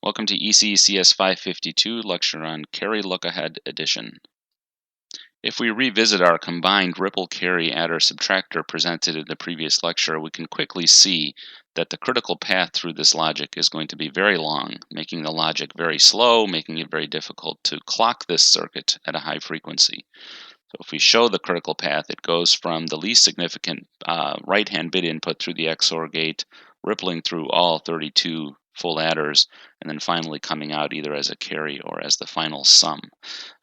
Welcome to ECE CS 552 lecture on Carry Lookahead edition. If we revisit our combined ripple carry adder subtractor presented in the previous lecture, we can quickly see that the critical path through this logic is going to be very long, making the logic very slow, making it very difficult to clock this circuit at a high frequency. So if we show the critical path, it goes from the least significant right-hand bit input through the XOR gate, rippling through all 32 full adders, and then finally coming out either as a carry or as the final sum.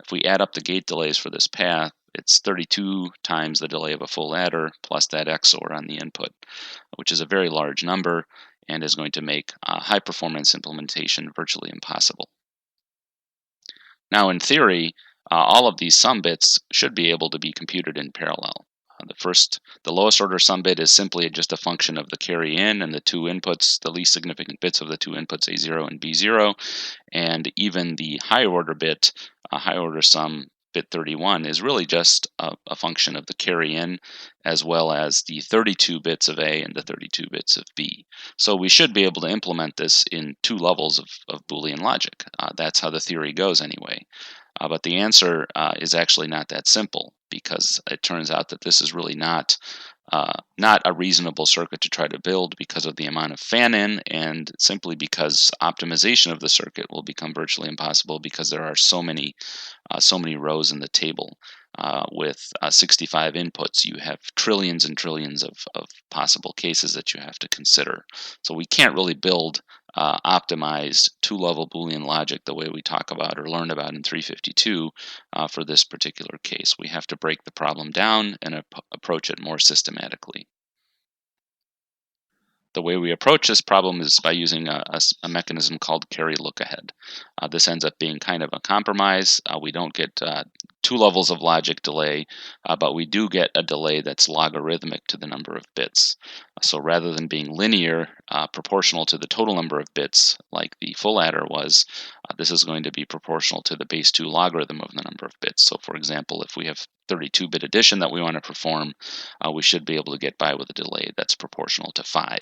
If we add up the gate delays for this path, it's 32 times the delay of a full adder plus that XOR on the input, which is a very large number and is going to make high-performance implementation virtually impossible. Now, in theory, all of these sum bits should be able to be computed in parallel. The lowest order sum bit is simply just a function of the carry in and the two inputs, the least significant bits of the two inputs, A0 and B0, and even the higher order bit, high order sum, bit 31, is really just a function of the carry in as well as the 32 bits of A and the 32 bits of B. So we should be able to implement this in two levels of Boolean logic. That's how the theory goes anyway. But the answer is actually not that simple, because it turns out that this is really not a reasonable circuit to try to build because of the amount of fan-in, and simply because optimization of the circuit will become virtually impossible because there are so many rows in the table. With 65 inputs, you have trillions and trillions of possible cases that you have to consider. So we can't really build optimized two-level Boolean logic the way we talk about or learn about in 352 for this particular case. We have to break the problem down and approach it more systematically. The way we approach this problem is by using a mechanism called carry lookahead. This ends up being kind of a compromise. We don't get two levels of logic delay, but we do get a delay that's logarithmic to the number of bits. So rather than being linear, proportional to the total number of bits, like the full adder was, this is going to be proportional to the base 2 logarithm of the number of bits. So for example, if we have 32-bit addition that we want to perform, we should be able to get by with a delay that's proportional to 5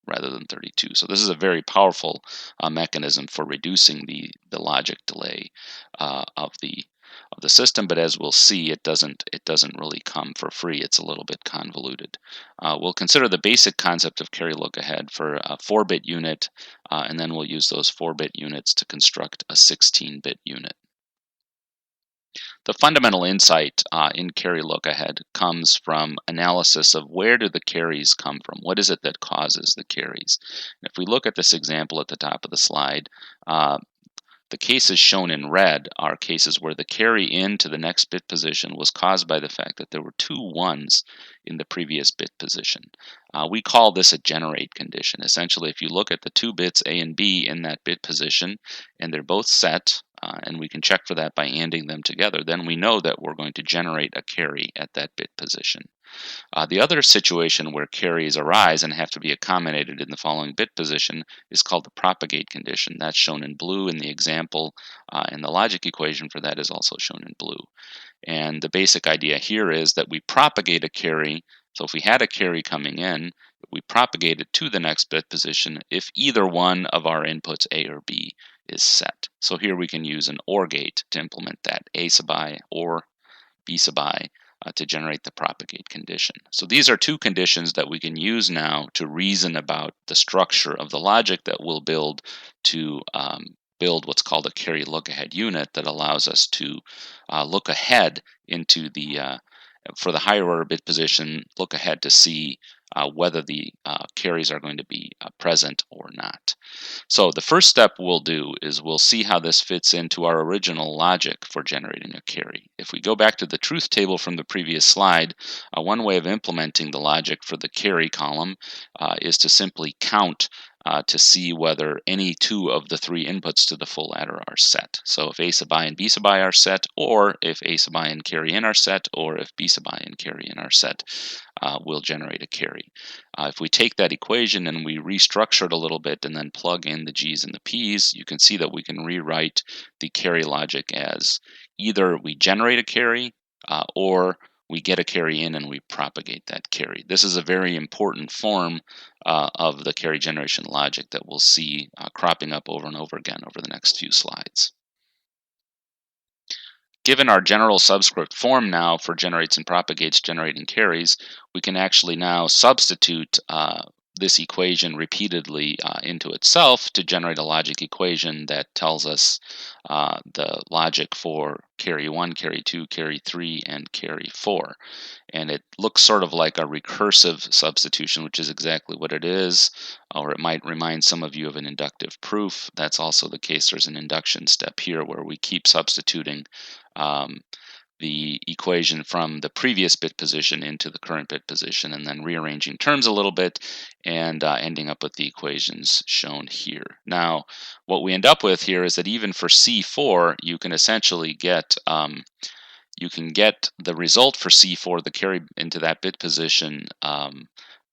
rather than 32. So this is a very powerful mechanism for reducing the logic delay of the system, but as we'll see, it doesn't really come for free. It's a little bit convoluted. We'll consider the basic concept of carry lookahead for a 4-bit unit, and then we'll use those 4-bit units to construct a 16-bit unit. The fundamental insight in carry lookahead comes from analysis of where do the carries come from? What is it that causes the carries? And if we look at this example at the top of the slide, the cases shown in red are cases where the carry in to the next bit position was caused by the fact that there were 2 1s in the previous bit position. We call this a generate condition. Essentially, if you look at the 2 bits A and B in that bit position, and they're both set, and we can check for that by ANDing them together, then we know that we're going to generate a carry at that bit position. The other situation where carries arise and have to be accommodated in the following bit position is called the propagate condition. That's shown in blue in the example, and the logic equation for that is also shown in blue. And the basic idea here is that we propagate a carry. So if we had a carry coming in, we propagate it to the next bit position if either one of our inputs, A or B, is set. So here we can use an OR gate to implement that, A sub I or B sub I, to generate the propagate condition. So these are two conditions that we can use now to reason about the structure of the logic that we'll build to build what's called a carry lookahead unit that allows us to look ahead into the, for the higher order bit position, look ahead to see whether the carries are going to be present or not. So the first step we'll do is we'll see how this fits into our original logic for generating a carry. If we go back to the truth table from the previous slide, one way of implementing the logic for the carry column is to simply count to see whether any 2 of the 3 inputs to the full adder are set. So if A sub I and B sub I are set, or if A sub I and carry in are set, or if B sub I and carry in are set, we'll generate a carry. If we take that equation and we restructure it a little bit and then plug in the G's and the P's, you can see that we can rewrite the carry logic as either we generate a carry or we get a carry in and we propagate that carry. This is a very important form of the carry generation logic that we'll see cropping up over and over again over the next few slides. Given our general subscript form now for generates and propagates generating carries, we can actually now substitute this equation repeatedly into itself to generate a logic equation that tells us the logic for carry 1, carry 2, carry 3, and carry 4. And it looks sort of like a recursive substitution, which is exactly what it is, or it might remind some of you of an inductive proof. That's also the case. There's an induction step here where we keep substituting the equation from the previous bit position into the current bit position, and then rearranging terms a little bit and ending up with the equations shown here. Now, what we end up with here is that even for C4, you can essentially get the result for C4, the carry into that bit position,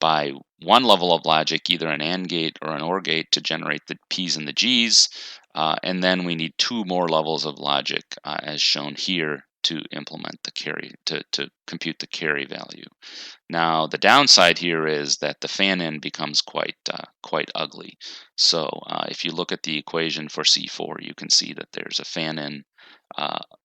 by one level of logic, either an AND gate or an OR gate, to generate the P's and the G's, and then we need 2 more levels of logic, as shown here, to implement the carry, to compute the carry value. Now, the downside here is that the fan-in becomes quite ugly. So if you look at the equation for C4, you can see that there's a fan-in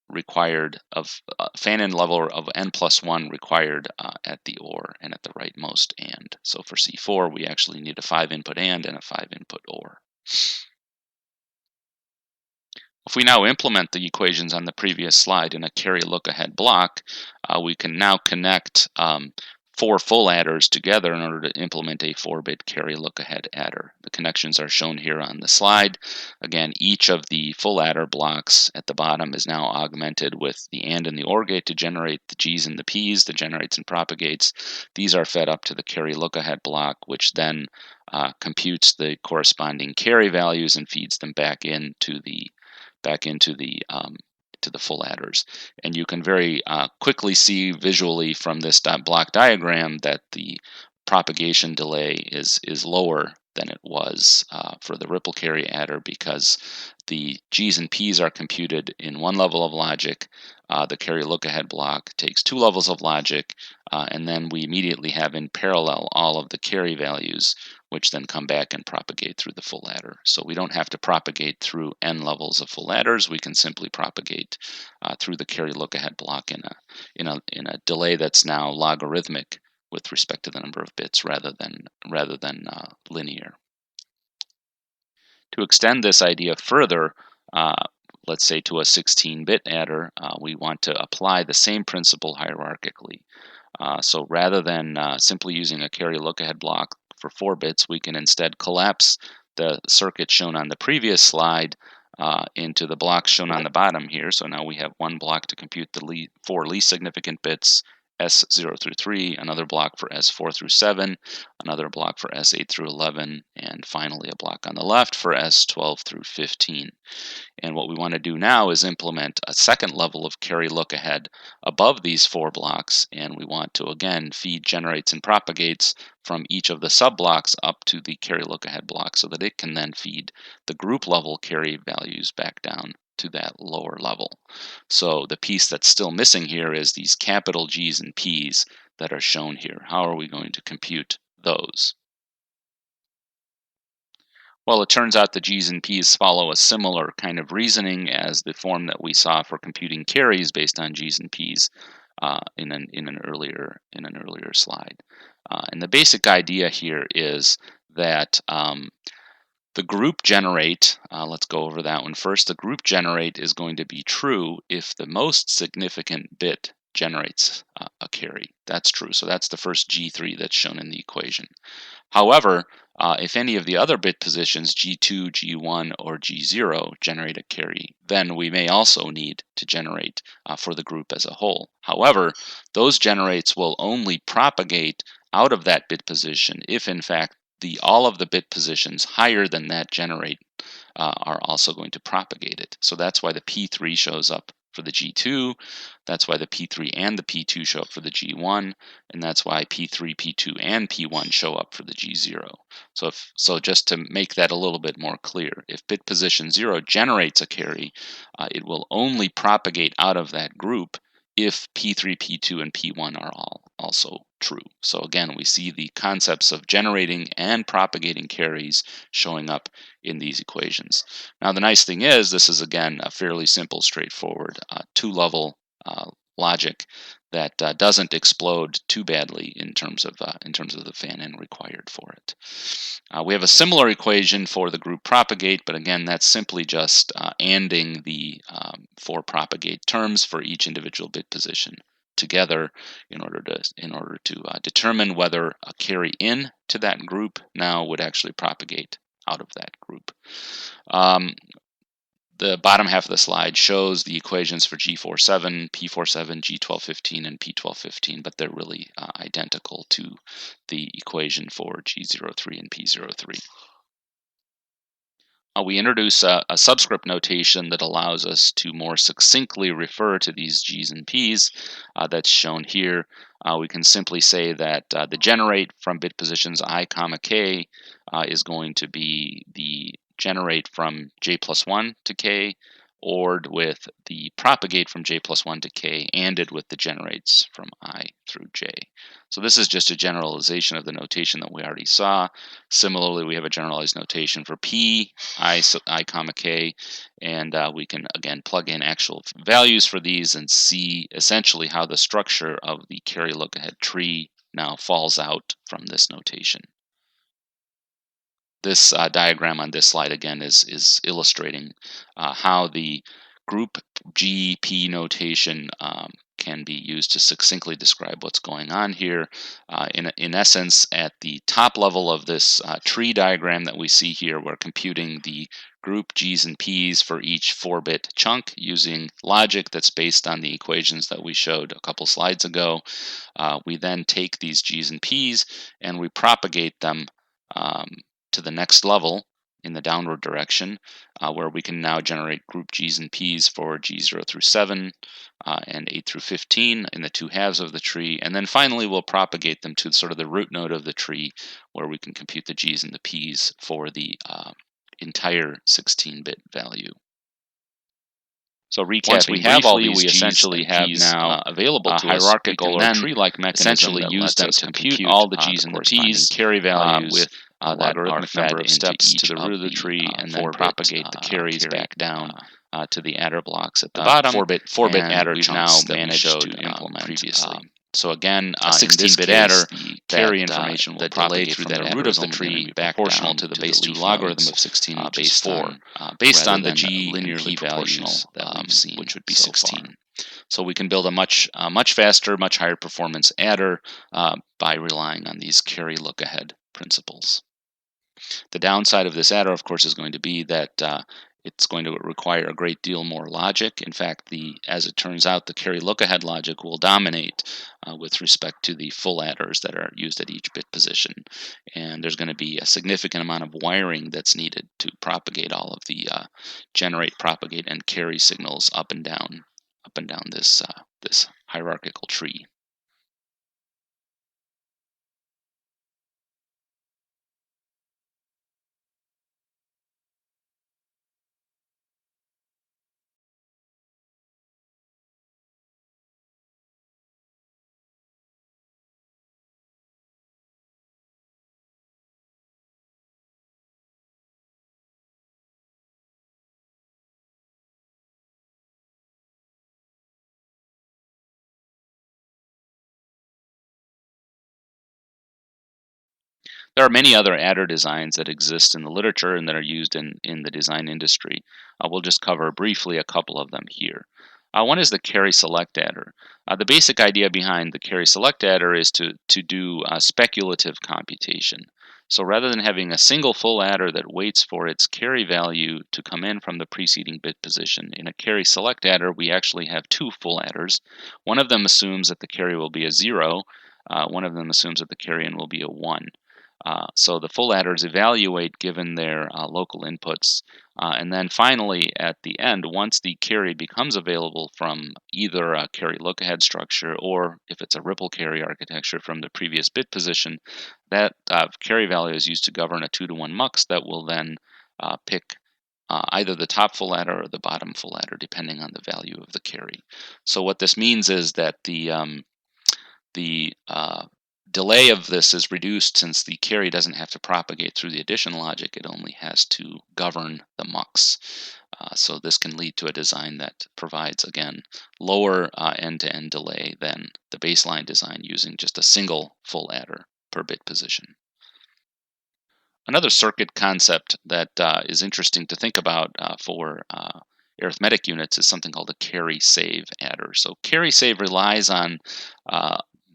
required of fan-in level of n+1 required at the OR and at the rightmost AND. So for C4, we actually need a 5-input AND and a 5-input OR. If we now implement the equations on the previous slide in a carry look-ahead block, we can now connect 4 full adders together in order to implement a 4-bit carry look-ahead adder. The connections are shown here on the slide. Again, each of the full adder blocks at the bottom is now augmented with the AND and the OR gate to generate the G's and the P's, the generates and propagates. These are fed up to the carry look-ahead block, which then computes the corresponding carry values and feeds them back into the full adders. And you can very quickly see visually from this block diagram that the propagation delay is lower than it was for the ripple carry adder, because the G's and P's are computed in one level of logic. The carry look-ahead block takes 2 levels of logic, and then we immediately have in parallel all of the carry values, which then come back and propagate through the full adder. So we don't have to propagate through n levels of full adders. We can simply propagate through the carry look-ahead block in a delay that's now logarithmic with respect to the number of bits rather than linear. To extend this idea further, let's say to a 16-bit adder, we want to apply the same principle hierarchically. So rather than simply using a carry look-ahead block for 4 bits, we can instead collapse the circuit shown on the previous slide into the blocks shown on the bottom here. So now we have one block to compute the 4 least significant bits, S0 through 3, another block for S4 through 7, another block for S8 through 11, and finally a block on the left for S12 through 15. And what we want to do now is implement a second level of carry look-ahead above these 4 blocks, and we want to again feed generates and propagates from each of the sub-blocks up to the carry look-ahead block so that it can then feed the group level carry values back down to that lower level. So the piece that's still missing here is these capital G's and P's that are shown here. How are we going to compute those? Well, it turns out the G's and P's follow a similar kind of reasoning as the form that we saw for computing carries based on G's and P's in an earlier slide. And the basic idea here is that the group generate, let's go over that one first. The group generate is going to be true if the most significant bit generates a carry. That's true. So that's the first G3 that's shown in the equation. However, if any of the other bit positions, G2, G1, or G0, generate a carry, then we may also need to generate for the group as a whole. However, those generates will only propagate out of that bit position if, in fact, all of the bit positions higher than that generate are also going to propagate it. So that's why the P3 shows up for the G2, that's why the P3 and the P2 show up for the G1, and that's why P3, P2, and P1 show up for the G0. So just to make that a little bit more clear, if bit position 0 generates a carry, it will only propagate out of that group if P3, P2, and P1 are all also true. So again, we see the concepts of generating and propagating carries showing up in these equations. Now, the nice thing is, this is again a fairly simple, straightforward two-level logic that doesn't explode too badly in terms of the fan-in required for it. We have a similar equation for the group propagate, but again, that's simply just ANDing the four propagate terms for each individual bit position together in order to determine whether a carry in to that group now would actually propagate out of that group. The bottom half of the slide shows the equations for G47, P47, G1215, and P1215, but they're really identical to the equation for G03 and P03. We introduce a subscript notation that allows us to more succinctly refer to these G's and P's. That's shown here. We can simply say that the generate from bit positions I, k is going to be the generate from j plus 1 to k, ORed with the propagate from j plus 1 to k, ANDed with the generates from I through j. So this is just a generalization of the notation that we already saw. Similarly, we have a generalized notation for P, I, k, and we can again plug in actual values for these and see essentially how the structure of the carry look-ahead tree now falls out from this notation. This diagram on this slide again is illustrating how the group GP notation can be used to succinctly describe what's going on here. In essence, at the top level of this tree diagram that we see here, we're computing the group G's and P's for each 4-bit chunk using logic that's based on the equations that we showed a couple slides ago. We then take these G's and P's and we propagate them to the next level in the downward direction, where we can now generate group G's and P's for G0 through 7 and 8 through 15 in the two halves of the tree. And then finally, we'll propagate them to sort of the root node of the tree, where we can compute the G's and the P's for the entire 16-bit value. So recapping, once we have all these, we essentially have now available to hierarchical or tree-like mechanism essentially use them to compute all the G's and the P's, carry values with that logarithmic number of steps to the root of the tree, and then propagate the carries back down to the adder blocks at the bottom. 4-bit adder chunks that we showed to implement previously. So again, a 16-bit adder, carry information will propagate through that root of the tree back proportional to the base 2 logarithm of 16, which is 4, based on the G and P values that we've seen, which would be 16. So we can build a much faster, much higher performance adder by relying on these carry look-ahead principles. The downside of this adder, of course, is going to be that it's going to require a great deal more logic. In fact, as it turns out, the carry look-ahead logic will dominate with respect to the full adders that are used at each bit position. And there's going to be a significant amount of wiring that's needed to propagate all of the generate, propagate, and carry signals up and down this hierarchical tree. There are many other adder designs that exist in the literature and that are used in the design industry. We'll just cover briefly a couple of them here. One is the carry select adder. The basic idea behind the carry select adder is to do speculative computation. So rather than having a single full adder that waits for its carry value to come in from the preceding bit position, in a carry select adder we actually have two full adders. One of them assumes that the carry will be a 0. One of them assumes that the carry in will be a 1. So the full adders evaluate given their local inputs. And then finally, at the end, once the carry becomes available from either a carry look-ahead structure or, if it's a ripple carry architecture, from the previous bit position, that carry value is used to govern a 2-to-1 mux that will then pick either the top full adder or the bottom full adder, depending on the value of the carry. So what this means is that the delay of this is reduced since the carry doesn't have to propagate through the addition logic. It only has to govern the mux. So this can lead to a design that provides, again, lower end-to-end delay than the baseline design using just a single full adder per bit position. Another circuit concept that is interesting to think about for arithmetic units is something called a carry-save adder. So carry-save relies on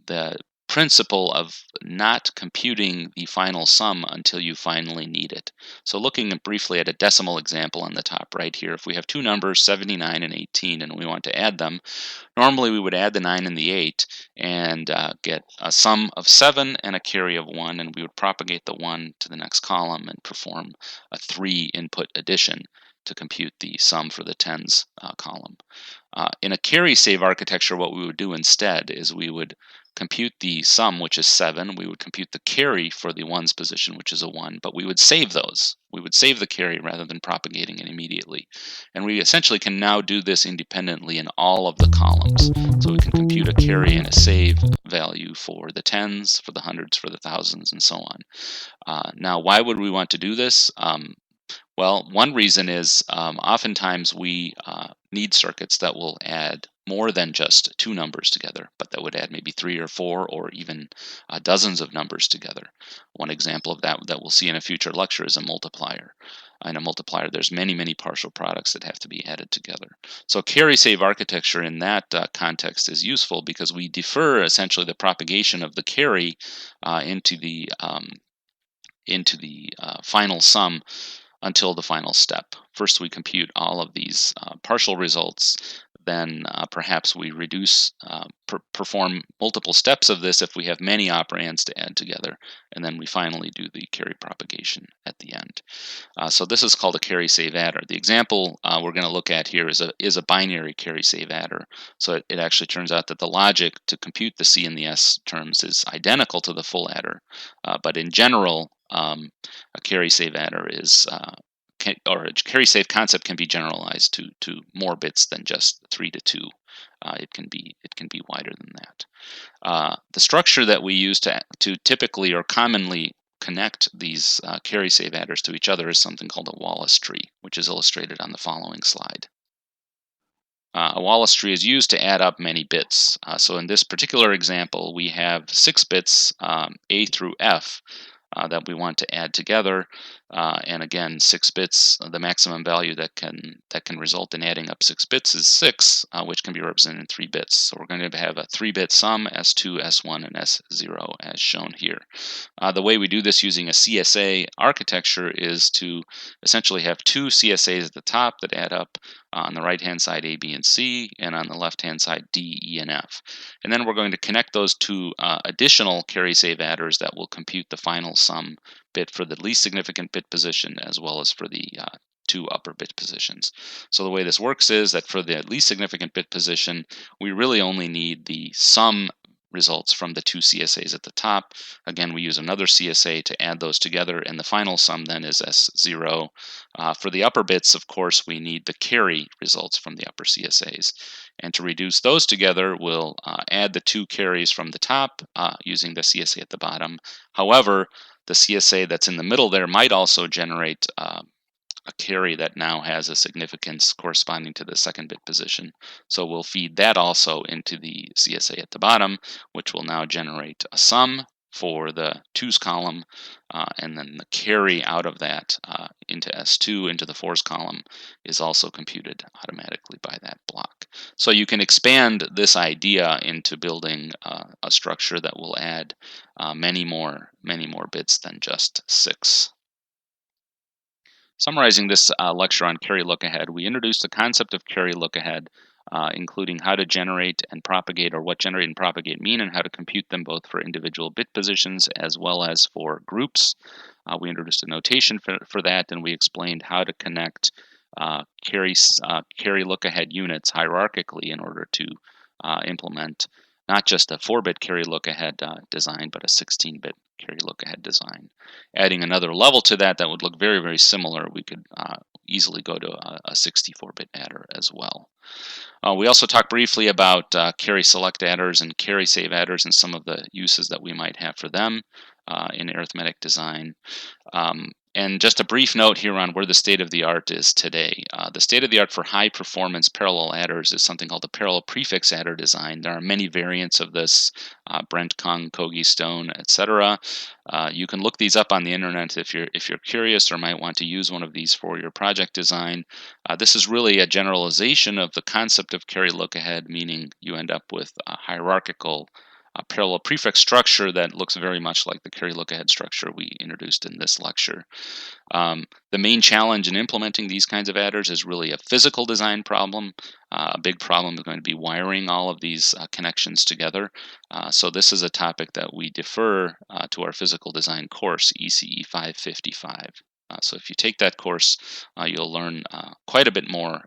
the principle of not computing the final sum until you finally need it. So looking briefly at a decimal example on the top right here, if we have two numbers, 79 and 18, and we want to add them, normally we would add the 9 and the 8 and get a sum of 7 and a carry of 1, and we would propagate the 1 to the next column and perform a 3-input addition to compute the sum for the tens column. In a carry-save architecture, what we would do instead is we would compute the sum, which is 7. We would compute the carry for the ones position, which is a 1, but we would save those. We would save the carry rather than propagating it immediately. And we essentially can now do this independently in all of the columns. So we can compute a carry and a save value for the tens, for the hundreds, for the thousands, and so on. Now, why would we want to do this? Well, one reason is oftentimes we need circuits that will add more than just two numbers together, but that would add maybe 3 or 4 or even dozens of numbers together. One example of that we'll see in a future lecture is a multiplier. In a multiplier, there's many partial products that have to be added together. So carry-save architecture in that context is useful because we defer essentially the propagation of the carry into the final sum until the final step. First, we compute all of these partial results. Then perhaps we perform multiple steps of this if we have many operands to add together. And then we finally do the carry propagation at the end. So this is called a carry-save adder. The example we're going to look at here is a binary carry-save adder. So it actually turns out that the logic to compute the C and the S terms is identical to the full adder. But in general, a carry-save adder is or a carry-save concept can be generalized to more bits than just 3 to 2. It can be wider than that. The structure that we use to typically or commonly connect these carry-save adders to each other is something called a Wallace tree, which is illustrated on the following slide. A Wallace tree is used to add up many bits. So in this particular example, we have 6 bits, A through F, that we want to add together, and again, 6 bits. The maximum value that can result in adding up 6 bits is 6, which can be represented in 3 bits. So we're going to have a 3-bit sum: S2, S1, and S0, as shown here. The way we do this using a CSA architecture is to essentially have 2 CSAs at the top that add up on the right-hand side A, B, and C, and on the left-hand side D, E, and F. And then we're going to connect those 2 additional carry-save adders that will compute the final sum bit for the least significant bit position as well as for the 2 upper bit positions. So the way this works is that for the least significant bit position, we really only need the sum results from the 2 CSAs at the top. Again, we use another CSA to add those together, and the final sum then is S0. For the upper bits, of course, we need the carry results from the upper CSAs. And to reduce those together, we'll add the 2 carries from the top using the CSA at the bottom. However, the CSA that's in the middle there might also generate a carry that now has a significance corresponding to the 2nd bit position. So we'll feed that also into the CSA at the bottom, which will now generate a sum for the 2's column, and then the carry out of that into S2, into the 4's column, is also computed automatically by that block. So you can expand this idea into building a structure that will add many more bits than just 6. Summarizing this lecture on carry lookahead, we introduced the concept of carry lookahead, including how to generate and propagate, or what generate and propagate mean, and how to compute them both for individual bit positions as well as for groups. We introduced a notation for that, and we explained how to connect carry lookahead units hierarchically in order to implement not just a 4-bit carry lookahead design, but a 16-bit carry lookahead design. Adding another level to that would look very similar, we could easily go to a 64-bit adder as well. We also talked briefly about carry select adders and carry save adders and some of the uses that we might have for them in arithmetic design. And just a brief note here on where the state of the art is today. The state of the art for high performance parallel adders is something called the parallel prefix adder design. There are many variants of this, Brent, Kung, Kogi, Stone, etc. You can look these up on the internet if you're curious or might want to use one of these for your project design. This is really a generalization of the concept of carry look-ahead, meaning you end up with a hierarchical parallel prefix structure that looks very much like the carry look-ahead structure we introduced in this lecture. The main challenge in implementing these kinds of adders is really a physical design problem. A big problem is going to be wiring all of these connections together. So this is a topic that we defer to our physical design course, ECE 555. So if you take that course, you'll learn quite a bit more